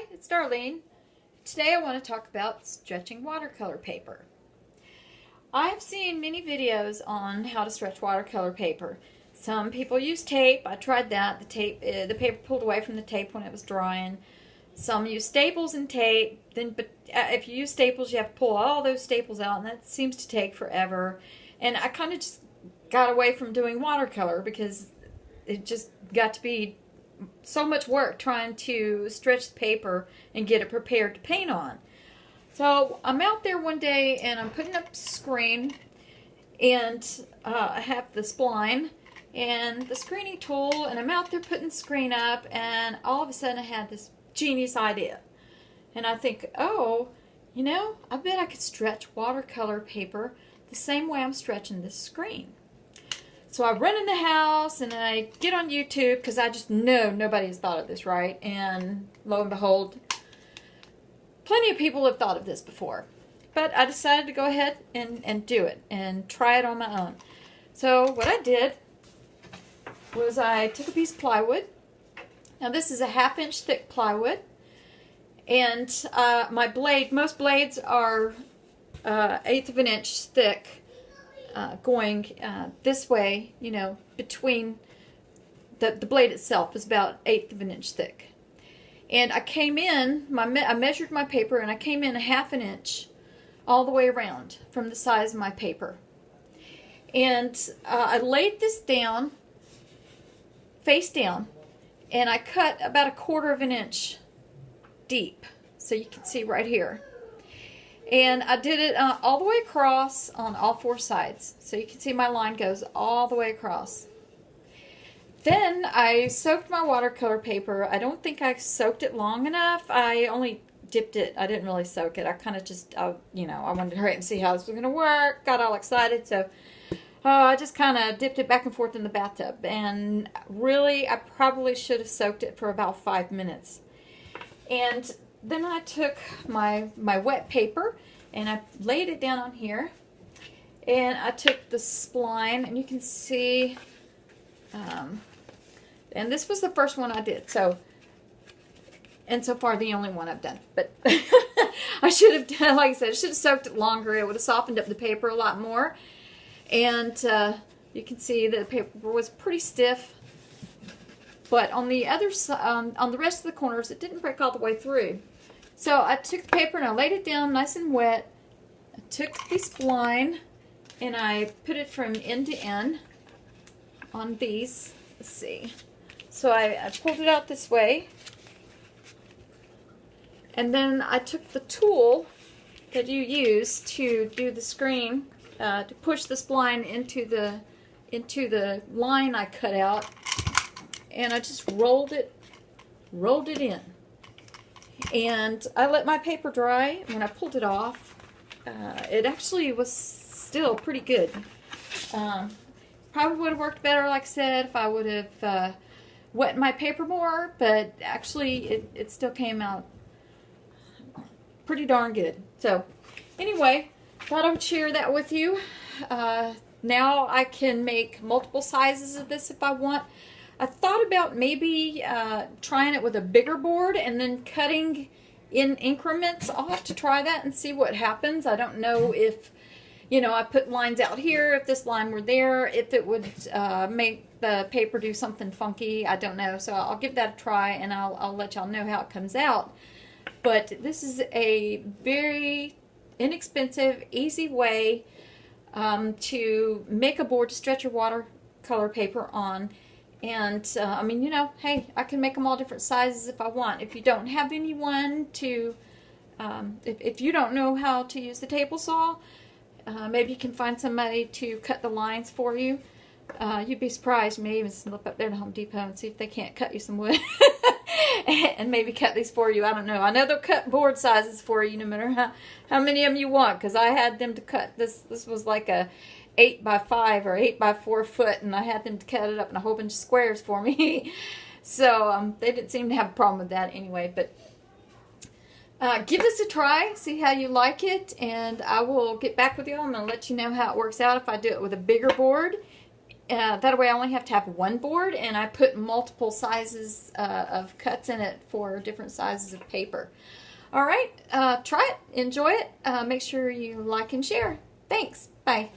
Hi, it's Darlene. Today I want to talk about stretching watercolor paper. I've seen many videos on how to stretch watercolor paper. Some people use tape. I tried that. The paper pulled away from the tape when it was drying. Some use staples and tape. But if you use staples, you have to pull all those staples out, and that seems to take forever. And I kind of just got away from doing watercolor because it just got to be so much work trying to stretch the paper and get it prepared to paint on. So I'm out there one day and I'm putting up a screen, and I have the spline and the screening tool, and I'm out there putting the screen up, and all of a sudden I had this genius idea. And I think, oh, you know, I bet I could stretch watercolor paper the same way I'm stretching this screen. So I run in the house and I get on YouTube because I just know nobody has thought of this, right? And lo and behold, plenty of people have thought of this before. But I decided to go ahead and do it and try it on my own. So what I did was I took a piece of plywood. Now this is a 1/2 inch thick plywood. And my blade, most blades are 1/8 of an inch thick. Going this way, you know, between the blade itself is about 1/8 of an inch thick. And I came in, I measured my paper, and I came in 1/2 an inch all the way around from the size of my paper. And I laid this down, face down, and I cut about 1/4 of an inch deep, so you can see right here. And I did it all the way across on all 4 sides. So you can see my line goes all the way across. Then I soaked my watercolor paper. I don't think I soaked it long enough. I only dipped it. I didn't really soak it. I kind of just, you know, I wanted to hurry and see how this was going to work. Got all excited. So I just kind of dipped it back and forth in the bathtub. And really, I probably should have soaked it for about 5 minutes. And then I took my wet paper and I laid it down on here, and I took the spline, and you can see, and this was the first one I did, so, and so far the only one I've done, but I should have done, like I said, I should have soaked it longer. It would have softened up the paper a lot more. And you can see that the paper was pretty stiff. But on the other side, on the rest of the corners, it didn't break all the way through. So I took the paper and I laid it down nice and wet. I took the spline and I put it from end to end on these. Let's see. So I pulled it out this way. And then I took the tool that you use to do the screen, to push the spline into the line I cut out. And I just rolled it in. And I let my paper dry. When I pulled it off, it actually was still pretty good. Probably would have worked better, like I said, if I would have wet my paper more, but actually it still came out pretty darn good. So anyway, thought I would share that with you. Now I can make multiple sizes of this if I want. I thought about maybe trying it with a bigger board and then cutting in increments. I'll have to try that and see what happens. I don't know if, you know, I put lines out here, if this line were there, if it would make the paper do something funky. I don't know. So I'll give that a try, and I'll let y'all know how it comes out. But this is a very inexpensive, easy way to make a board to stretch your watercolor paper on. And, I mean, you know, hey, I can make them all different sizes if I want. If you don't have anyone to, if you don't know how to use the table saw, maybe you can find somebody to cut the lines for you. You'd be surprised. You may even slip up there to Home Depot and see if they can't cut you some wood. And maybe cut these for you. I don't know. I know they'll cut board sizes for you no matter how many of them you want, because I had them to cut. This was like a 8x5 or 8x4 foot, and I had them to cut it up in a whole bunch of squares for me. So they didn't seem to have a problem with that anyway. But give this a try, see how you like it, and I will get back with you. I'm going to let you know how it works out if I do it with a bigger board. that way I only have to have one board, and I put multiple sizes of cuts in it for different sizes of paper. All right, try it, enjoy it. Make sure you like and share. Thanks. Bye.